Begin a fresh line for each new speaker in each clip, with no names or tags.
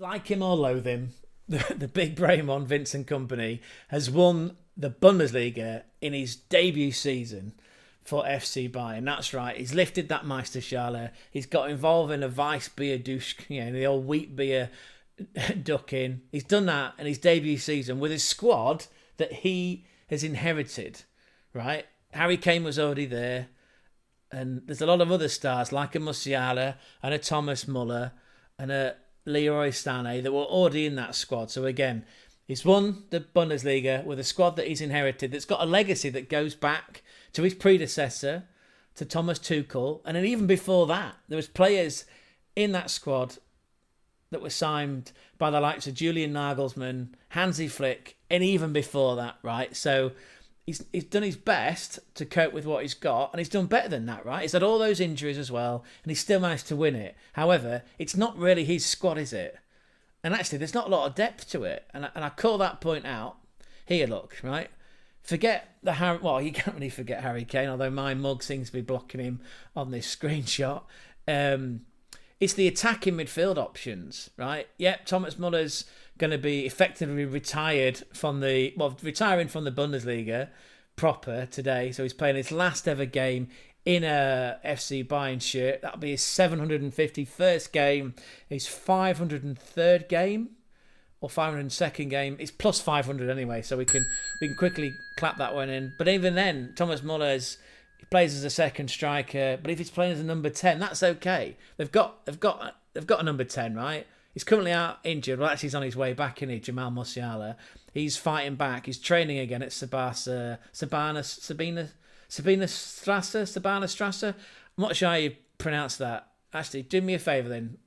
like him or loathe him, the big brain one, Vincent Kompany, has won the Bundesliga in his debut season for FC Bayern. That's right. He's lifted that Meisterschale. He's got involved in a Weiss beer douche, the old wheat beer ducking. He's done that in his debut season with his squad that he has inherited, right? Harry Kane was already there. And there's a lot of other stars like a Musiala and a Thomas Muller and a Leroy Sane that were already in that squad. So again, he's won the Bundesliga with a squad that he's inherited that's got a legacy that goes back to his predecessor, to Thomas Tuchel. And then even before that, there was players in that squad that were signed by the likes of Julian Nagelsmann, Hansi Flick, and even before that, right? So he's done his best to cope with what he's got, and he's done better than that, right? He's had all those injuries as well, and he's still managed to win it. However, it's not really his squad, is it? And actually, there's not a lot of depth to it. And I call that point out. Here, look, right? Forget the Harry... Well, you can't really forget Harry Kane, although my mug seems to be blocking him on this screenshot. It's the attacking midfield options, right? Yep, Thomas Muller's going to be effectively retiring from the Bundesliga proper today. So he's playing his last ever game in a FC Bayern shirt. That'll be his 751st game, his 503rd game or 502nd game. It's plus 500 anyway, so we can quickly clap that one in. But even then, Thomas Muller he plays as a second striker, but if he's playing as a number 10, that's okay. They've got a number 10, right? He's currently out injured. Well, actually, he's on his way back, isn't he? Jamal Musiala. He's fighting back. He's training again at Sabina Strasse. I'm not sure how you pronounce that. Actually, do me a favour then.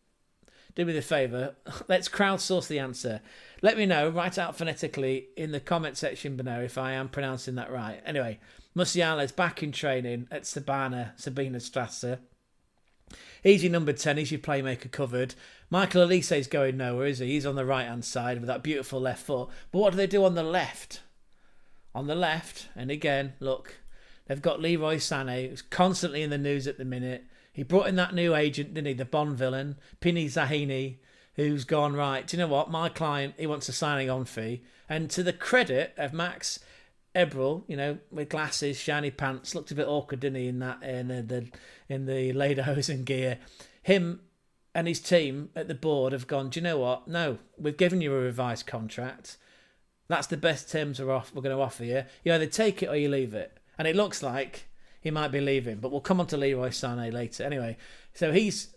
Do me the favour. Let's crowdsource the answer. Let me know. Write out phonetically in the comment section below if I am pronouncing that right. Anyway, Musiala's back in training at Sabina Strasse. He's your number 10. He's your playmaker covered. Michael Olise's going nowhere, is he? He's on the right-hand side with that beautiful left foot. But what do they do on the left? On the left, and again, look, they've got Leroy Sane, who's constantly in the news at the minute. He brought in that new agent, didn't he? The Bond villain, Pini Zahini, who's gone, right, do you know what? My client, he wants a signing on fee. And to the credit of Max Eberl, with glasses, shiny pants, looked a bit awkward, didn't he, in the lederhosen gear. Him and his team at the board have gone, do you know what? No, we've given you a revised contract. That's the best terms we're going to offer you. You either take it or you leave it. And it looks like he might be leaving, but we'll come on to Leroy Sane later. Anyway, so he's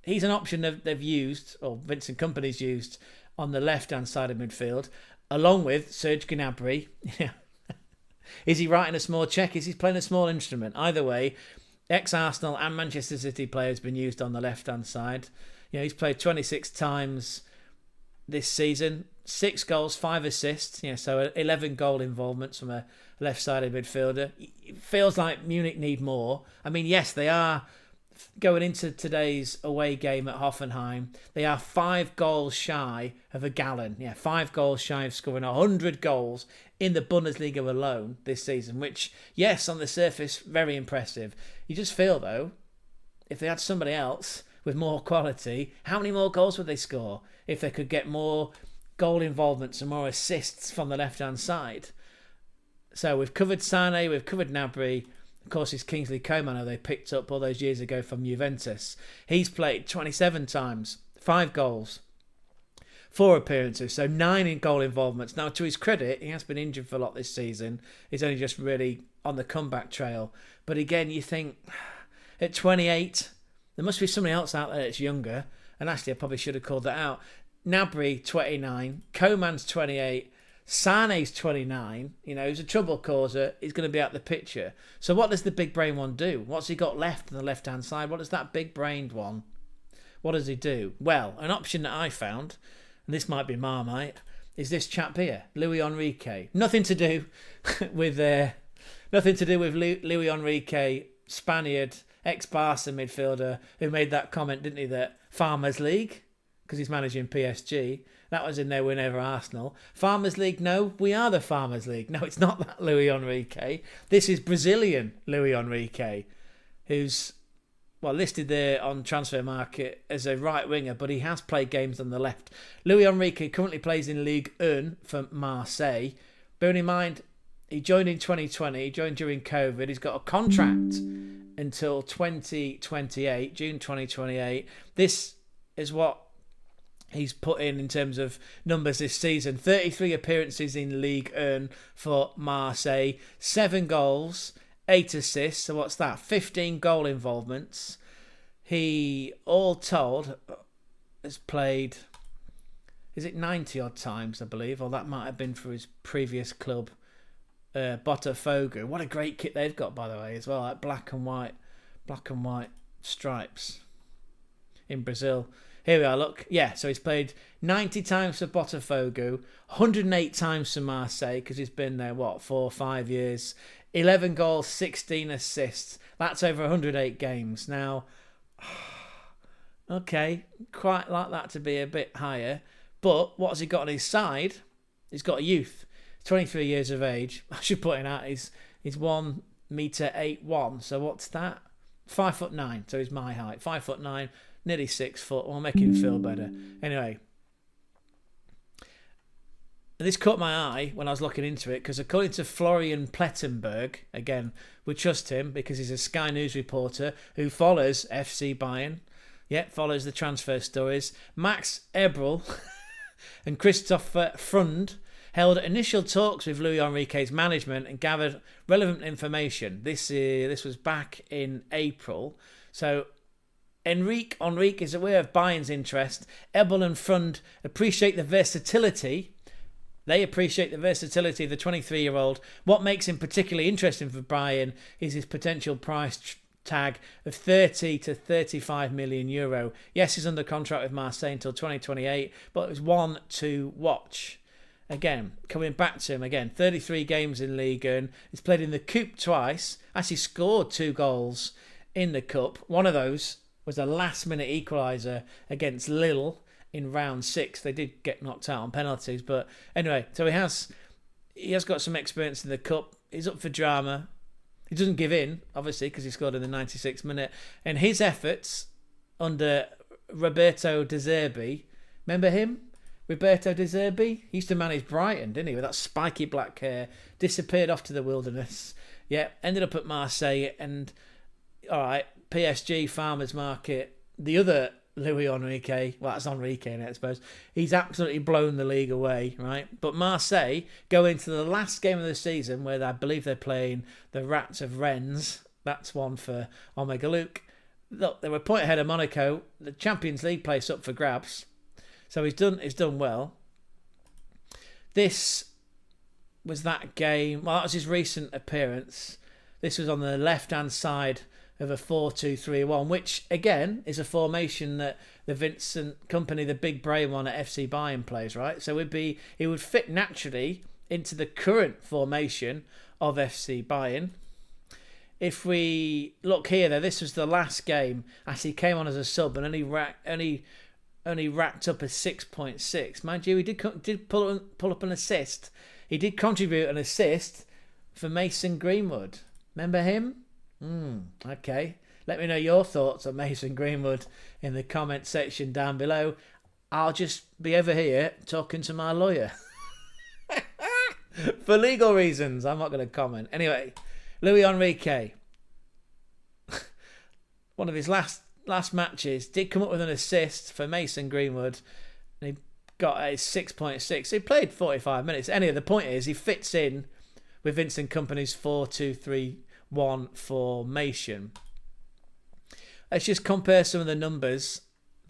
an option they've used, or Vincent Kompany's used, on the left-hand side of midfield, along with Serge Gnabry. Is he writing a small check? Is he playing a small instrument? Either way, ex-Arsenal and Manchester City player has been used on the left-hand side. He's played 26 times this season, 6 goals, 5 assists. So 11 goal involvements from a left-sided midfielder. It feels like Munich need more. I mean, yes, they are going into today's away game at Hoffenheim. They are 5 goals shy of a gallon. 5 goals shy of scoring 100 goals in the Bundesliga alone this season, which, yes, on the surface, very impressive. You just feel, though, if they had somebody else with more quality, how many more goals would they score if they could get more goal involvements and more assists from the left-hand side? So we've covered Sane, we've covered Gnabry. Of course, it's Kingsley Coman, who they picked up all those years ago from Juventus. He's played 27 times, 5 goals, 4 appearances, so 9 in goal involvements. Now, to his credit, he has been injured for a lot this season. He's only just really on the comeback trail. But again, you think, at 28, there must be somebody else out there that's younger. And actually, I probably should have called that out. Gnabry, 29. Coman's 28. Sane's 29, he's a trouble causer. He's going to be out the picture. So what does the big brain one do? What's he got left on the left-hand side? What does that big brained one, what does he do? Well, an option that I found, and this might be Marmite, is this chap here, Luis HENRIQUE. Nothing to do with Luis HENRIQUE, Spaniard, ex-Barca midfielder, who made that comment, didn't he, that Farmers League, because he's managing PSG. That was in there whenever Arsenal. Farmers League, no, we are the Farmers League. No, it's not that Luis HENRIQUE. This is Brazilian Luis HENRIQUE, who's, listed there on Transfer Market as a right winger, but he has played games on the left. Luis HENRIQUE currently plays in Ligue 1 for Marseille. Bearing in mind, he joined in 2020, he joined during COVID. He's got a contract until 2028, June 2028. This is what he's put in terms of numbers this season. 33 appearances in Ligue 1 for Marseille, 7 goals, 8 assists. So what's that? 15 goal involvements. He, all told, has played, is it 90 odd times, I believe, or that might have been for his previous club, Botafogo. What a great kit they've got, by the way, as well, like black and white stripes in Brazil. Here we are, look. Yeah, so he's played 90 times for Botafogo, 108 times for Marseille, because he's been there, 4 or 5 years. 11 goals, 16 assists. That's over 108 games. Now, okay, quite like that to be a bit higher. But what has he got on his side? He's got a youth. 23 years of age. I should point it out, he's 1 metre 8'1". So what's that? 5'9". So he's my height. 5'9", nearly 6 foot. I'll make him feel better. Anyway, this caught my eye when I was looking into it, because according to Florian Plettenberg, again, we trust him because he's a Sky News reporter who follows FC Bayern. Yeah, follows the transfer stories. Max Eberl and Christopher Frund held initial talks with Luis HENRIQUE's management and gathered relevant information. This was back in April. So Henrique is aware of Bayern's interest. Eberl and Frund appreciate the versatility. They appreciate the versatility of the 23-year-old. What makes him particularly interesting for Bayern is his potential price tag of 30 to 35 million euro. Yes, he's under contract with Marseille until 2028, but it was one to watch. Again, coming back to him again, 33 games in Ligue 1. He's played in the Coupe twice. Actually scored 2 goals in the Cup. One of those was a last-minute equaliser against Lille in round 6. They did get knocked out on penalties, but anyway, so he has got some experience in the Cup. He's up for drama. He doesn't give in, obviously, because he scored in the 96th minute. And his efforts under Roberto De Zerbi, remember him? Roberto De Zerbi? He used to manage Brighton, didn't he? With that spiky black hair. Disappeared off to the wilderness. Yeah, ended up at Marseille. And, all right, PSG, Farmers Market, the other Luis HENRIQUE, well, that's Henrique in it, I suppose. He's absolutely blown the league away, right? But Marseille go into the last game of the season where I believe they're playing the Rats of Rennes. That's one for Omega Luke. Look, they were a point ahead of Monaco. The Champions League place up for grabs. So he's done well. This was that game. Well, that was his recent appearance. This was on the left-hand side of a 4-2-3-1, which, again, is a formation that the Vincent Kompany, the big brain one at FC Bayern, plays, right? So it would fit naturally into the current formation of FC Bayern. If we look here, though, this was the last game. Actually, he came on as a sub and only racked up a 6.6. Mind you, he did pull up an assist. He did contribute an assist for Mason Greenwood. Remember him? Okay. Let me know your thoughts on Mason Greenwood in the comment section down below. I'll just be over here talking to my lawyer. For legal reasons, I'm not going to comment. Anyway, Luis HENRIQUE. One of his last matches did come up with an assist for Mason Greenwood. And he got a 6.6. He played 45 minutes. Anyway, the point is he fits in with Vincent Kompany's 4-2-3-1 formation. Let's just compare some of the numbers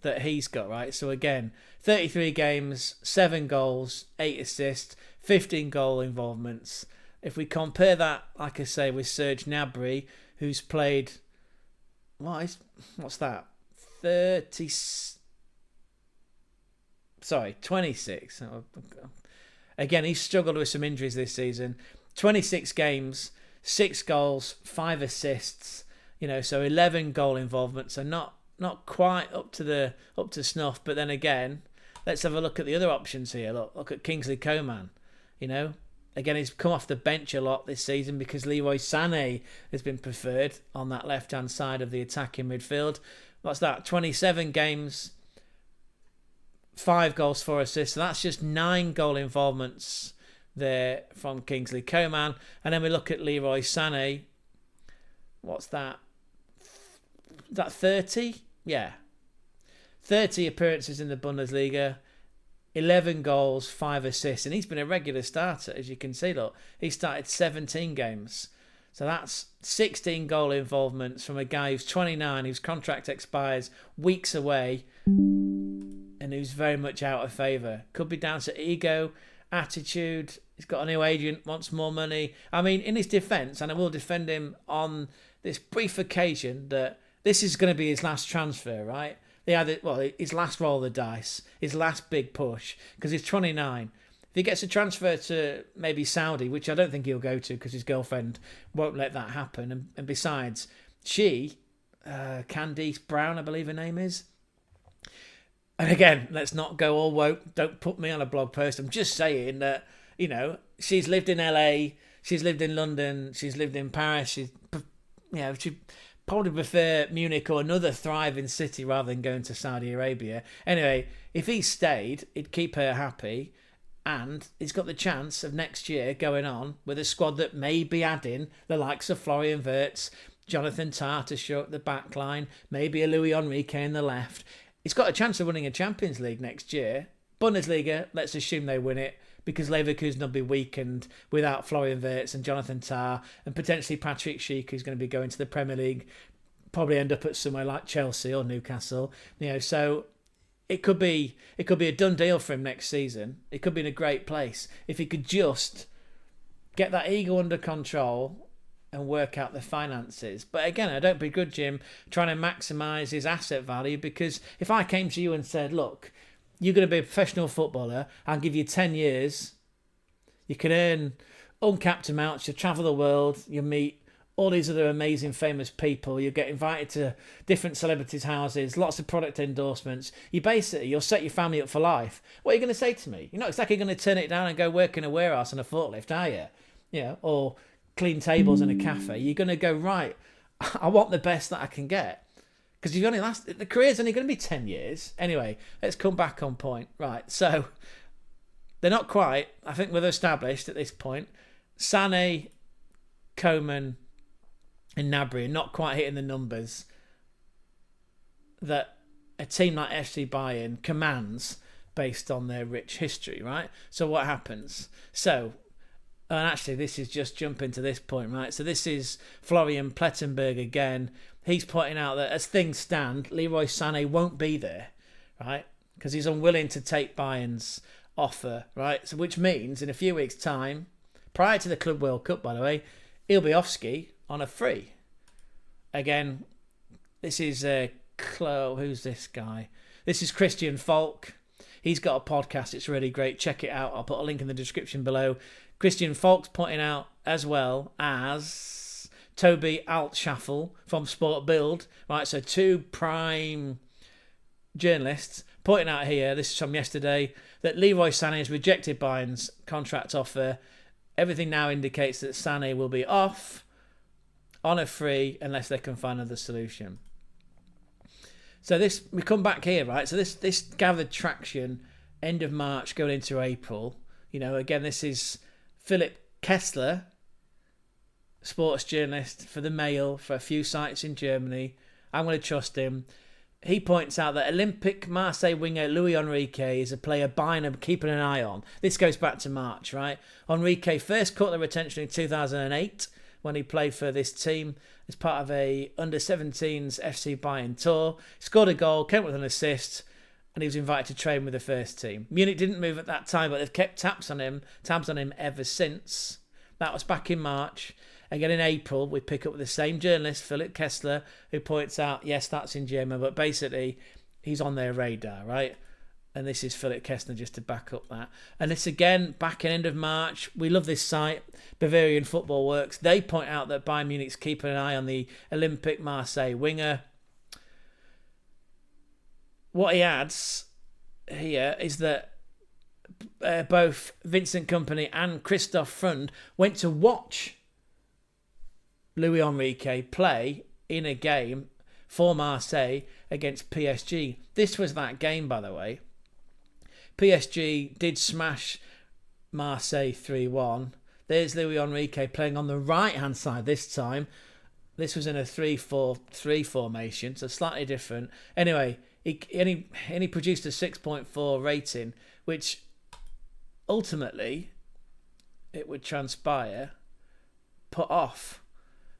that he's got, right? So again, 33 games, 7 goals, 8 assists, 15 goal involvements. If we compare that, like I say, with Serge Gnabry, who's played, what's that? 26. Again, he's struggled with some injuries this season. 26 games, 6 goals, 5 assists, so 11 goal involvements. So not quite up to snuff. But then again, let's have a look at the other options here. Look at Kingsley Coman. Again, he's come off the bench a lot this season because Leroy Sane has been preferred on that left-hand side of the attacking midfield. What's that? 27 games, 5 goals, 4 assists. So that's just 9 goal involvements there from Kingsley Coman. And then we look at Leroy Sane. What's that? Is that 30? Yeah. 30 appearances in the Bundesliga. 11 goals, 5 assists, and he's been a regular starter, as you can see. Look, he started 17 games. So that's 16 goal involvements from a guy who's 29, whose contract expires weeks away, and who's very much out of favour. Could be down to ego, attitude. He's got a new agent, wants more money. I mean, in his defence, and I will defend him on this brief occasion, that this is going to be his last transfer, right? His last roll of the dice, his last big push, because he's 29. If he gets a transfer to maybe Saudi, which I don't think he'll go to because his girlfriend won't let that happen, and besides, Candice Brown, I believe her name is. And again, let's not go all woke. Don't put me on a blog post. I'm just saying that, she's lived in LA, she's lived in London, she's lived in Paris. She probably prefer Munich or another thriving city rather than going to Saudi Arabia. Anyway, if he stayed, it'd keep her happy, and he's got the chance of next year going on with a squad that may be adding the likes of Florian Wirtz, Jonathan Tah to show up the back line, maybe a Luis HENRIQUE in the left. He's got a chance of winning a Champions League next year. Bundesliga, let's assume they win it, because Leverkusen will be weakened without Florian Wirtz and Jonathan Tah, and potentially Patrick Schick, who's going to be going to the Premier League, probably end up at somewhere like Chelsea or Newcastle. So it could be a done deal for him next season. It could be in a great place if he could just get that ego under control and work out the finances. But again, I don't begrudge him trying to maximise his asset value, because if I came to you and said, look, you're going to be a professional footballer, I'll give you 10 years. You can earn uncapped amounts, you'll travel the world, you'll meet all these other amazing famous people, you'll get invited to different celebrities' houses, lots of product endorsements. You'll set your family up for life. What are you going to say to me? You're not exactly going to turn it down and go work in a warehouse on a forklift, are you? Or clean tables in a cafe. You're going to go, right, I want the best that I can get. Because the career's only going to be 10 years. Anyway, let's come back on point. Right, so they're not quite. I think we've established at this point, Sané, Coman and Gnabry are not quite hitting the numbers that a team like FC Bayern commands based on their rich history, right? So what happens? And actually, this is just jumping to this point, right? So this is Florian Plettenberg again. He's pointing out that as things stand, Leroy Sané won't be there, right? Because he's unwilling to take Bayern's offer, right? So which means in a few weeks' time, prior to the Club World Cup, by the way, he'll be off ski on a free. Again, this is who's this guy? This is Christian Falk. He's got a podcast. It's really great. Check it out. I'll put a link in the description below. Christian Falk's pointing out, as well as Toby Altschaffel from Sport Bild, right? So 2 prime journalists pointing out here, this is from yesterday, that Leroy Sané has rejected Bayern's contract offer. Everything now indicates that Sané will be off on a free unless they can find another solution. So we come back here, right? So this gathered traction end of March going into April. Again, this is Philip Kessler, sports journalist for the Mail, for a few sites in Germany. I'm going to trust him. He points out that Olympique Marseille winger Luis HENRIQUE is a player Bayern are keeping an eye on. This goes back to March, right? HENRIQUE first caught their attention in 2008 when he played for this team as part of a under-17s FC Bayern tour. Scored a goal, came up with an assist, and he was invited to train with the first team. Munich didn't move at that time, but they've kept tabs on him ever since. That was back in March. Again, in April, we pick up with the same journalist, Philip Kessler, who points out, yes, that's in German, but basically, he's on their radar, right? And this is Philip Kessler just to back up that. And this again, back in end of March. We love this site, Bavarian Football Works. They point out that Bayern Munich's keeping an eye on the Olympique Marseille winger. What he adds here is that both Vincent Kompany and Christophe Freund went to watch Luis HENRIQUE play in a game for Marseille against PSG. This was that game, by the way. PSG did smash Marseille 3-1. There's Luis HENRIQUE playing on the right-hand side this time. This was in a 3-4-3 formation, so slightly different. Anyway, he produced a 6.4 rating, which ultimately, it would transpire, put off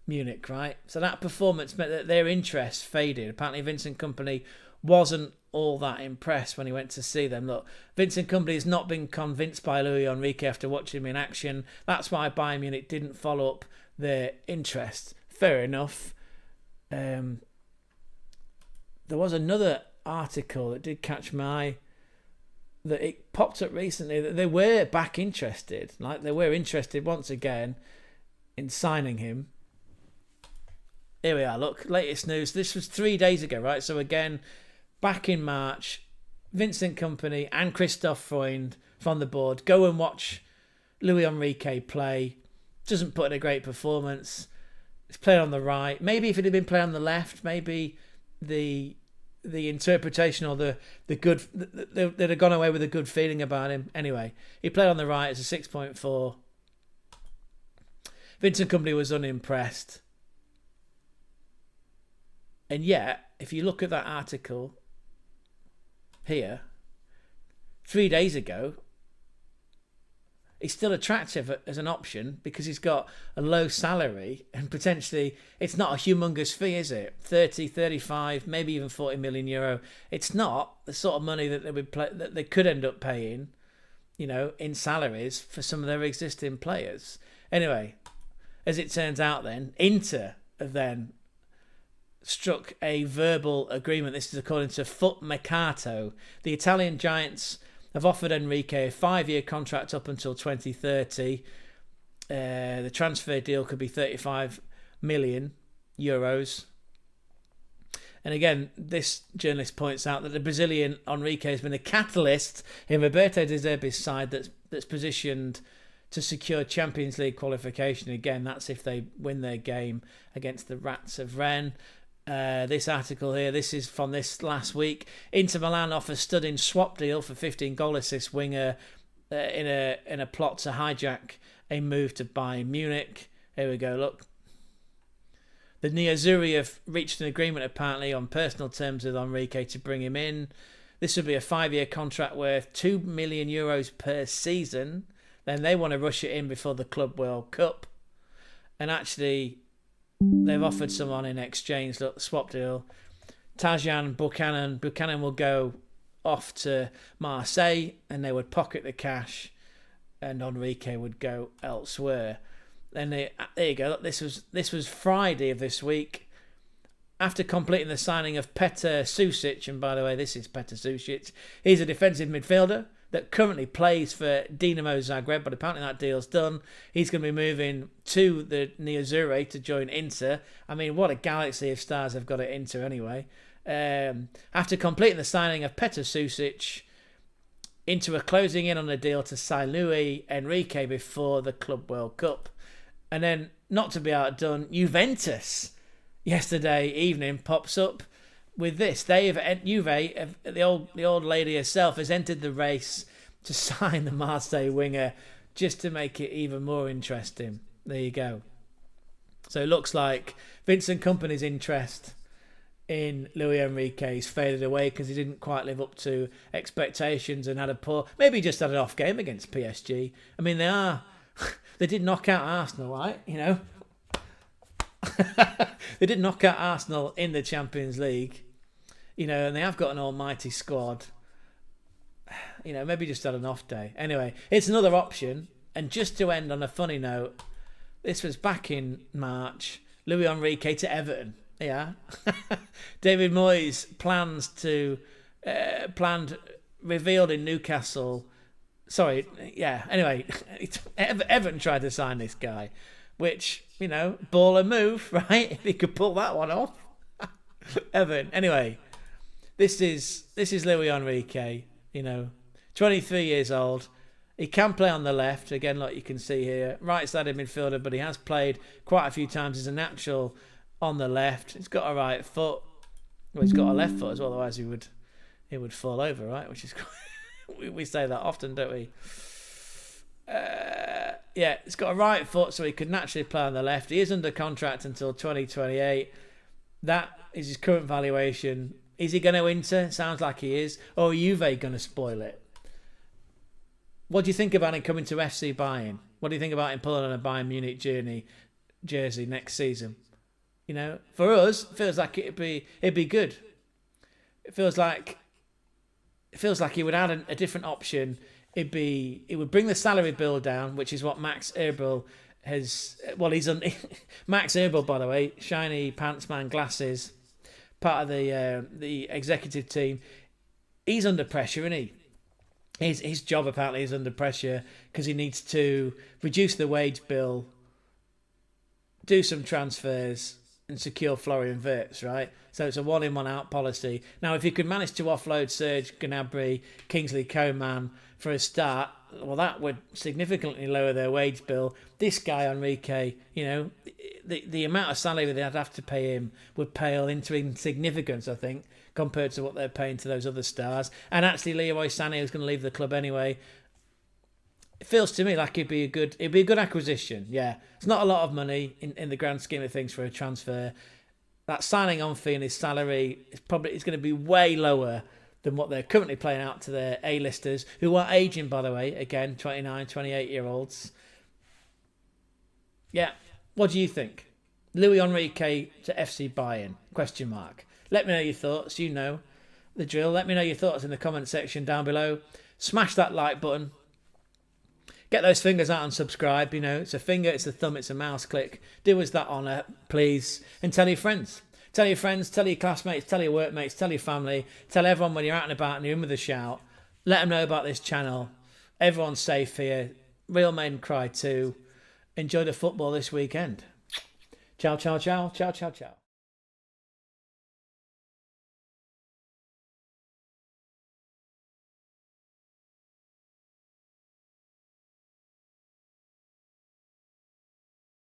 Munich, right? So that performance meant that their interest faded. Apparently Vincent Kompany wasn't all that impressed when he went to see them. Look, Vincent Kompany has not been convinced by Luis HENRIQUE after watching him in action. That's why Bayern Munich didn't follow up their interest. Fair enough. There was another article that did catch my eye, that it popped up recently, that they were back interested. Like, they were interested once again in signing him. Here we are, look, latest news. This was 3 days ago, right? So again, back in March, Vincent Kompany and Christophe Freund from the board go and watch Luis HENRIQUE play. Doesn't put in a great performance. He's playing on the right. Maybe if it had been playing on the left, maybe the interpretation or the good, they'd have gone away with a good feeling about him. Anyway, he played on the right as a 6.4. Vincent Kompany was unimpressed. And yet, if you look at that article here, 3 days ago, he's still attractive as an option because he's got a low salary and potentially it's not a humongous fee, is it? 30, 35, maybe even 40 million euro. It's not the sort of money that that they could end up paying, you know, in salaries for some of their existing players. Anyway, as it turns out then, Inter have then struck a verbal agreement. This is according to Foot Mercato. The Italian giants have offered HENRIQUE a 5-year contract up until 2030. The transfer deal could be 35 million euros. And again, this journalist points out that the Brazilian HENRIQUE has been a catalyst in Roberto De Zerbi's side that's positioned to secure Champions League qualification. Again, that's if they win their game against the Rats of Rennes. This article here, this is from this last week. Inter Milan offers stunning swap deal for 15 goal assist winger in a plot to hijack a move to Bayern Munich. Here we go, look. The Nerazzurri have reached an agreement apparently on personal terms with HENRIQUE to bring him in. This would be a 5-year contract worth 2 million euros per season. Then they want to rush it in before the Club World Cup. And actually, they've offered someone in exchange. Look, swap deal. Tajan Buchanan. Buchanan will go off to Marseille and they would pocket the cash and HENRIQUE would go elsewhere. Then there you go. Look, this was Friday of this week. After completing the signing of Petr Sušić, and by the way, this is Petr Sušić. He's a defensive midfielder that currently plays for Dinamo Zagreb, but apparently that deal's done. He's going to be moving to the Nerazzurri to join Inter. I mean, what a galaxy of stars they've got at Inter anyway. After completing the signing of Petr Sušić, Inter are closing in on a deal to sign Luis HENRIQUE before the Club World Cup. And then, not to be outdone, Juventus yesterday evening pops up with this. Juve, the old lady herself, has entered the race to sign the Marseille winger just to make it even more interesting. There you go. So it looks like Vincent Kompany's interest in Luis HENRIQUE's faded away because he didn't quite live up to expectations and maybe just had an off game against PSG. I mean, they did knock out Arsenal, right? You know, they did knock out Arsenal in the Champions League. You know, and they have got an almighty squad. You know, maybe just had an off day. Anyway, it's another option. And just to end on a funny note, this was back in March. Luis HENRIQUE to Everton. Yeah. David Moyes revealed in Newcastle. Sorry, yeah. Anyway, Everton tried to sign this guy, which, you know, baller move, right? If he could pull that one off. Everton. Anyway, this is Luis HENRIQUE, you know, 23 years old. He can play on the left, again, like you can see here. Right-sided midfielder, but he has played quite a few times as a natural on the left. He's got a right foot. Well, he's got a left foot as well, otherwise he would fall over, right? Which is we say that often, don't we? Yeah, he's got a right foot, so he could naturally play on the left. He is under contract until 2028. That is his current valuation. Is he going to enter? Sounds like he is. Or are Juve going to spoil it? What do you think about him coming to FC Bayern? What do you think about him pulling on a Bayern Munich jersey next season? You know, for us, it feels like it'd be good. It feels like he would add a different option. It would bring the salary bill down, which is what Max Eberl has. Well, Max Eberl, by the way, shiny pants man, glasses, part of the executive team. He's under pressure, isn't he? His job apparently is under pressure because he needs to reduce the wage bill, do some transfers, and secure Florian Wirtz, right? So it's a one-in, one-out policy. Now, if you could manage to offload Serge Gnabry, Kingsley Coman for a start, well, that would significantly lower their wage bill. This guy, Henrique, you know, the amount of salary they'd have to pay him would pale into insignificance, I think, compared to what they're paying to those other stars. And actually, Leroy Sane, who's going to leave the club anyway, it feels to me like it'd be a good acquisition. Yeah, it's not a lot of money in the grand scheme of things for a transfer. That signing on fee and his salary is going to be way lower than what they're currently playing out to their A-listers, who are aging, by the way, again, 29, 28-year-olds. Yeah, what do you think? Luis HENRIQUE to FC Bayern? ? Let me know your thoughts. You know the drill. Let me know your thoughts in the comment section down below. Smash that like button. Get those fingers out and subscribe. You know, it's a finger, it's a thumb, it's a mouse click. Do us that honour, please. And tell your friends. Tell your friends, tell your classmates, tell your workmates, tell your family. Tell everyone when you're out and about and you're in with a shout. Let them know about this channel. Everyone's safe here. Real men cry too. Enjoy the football this weekend. Ciao, ciao, ciao. Ciao, ciao, ciao.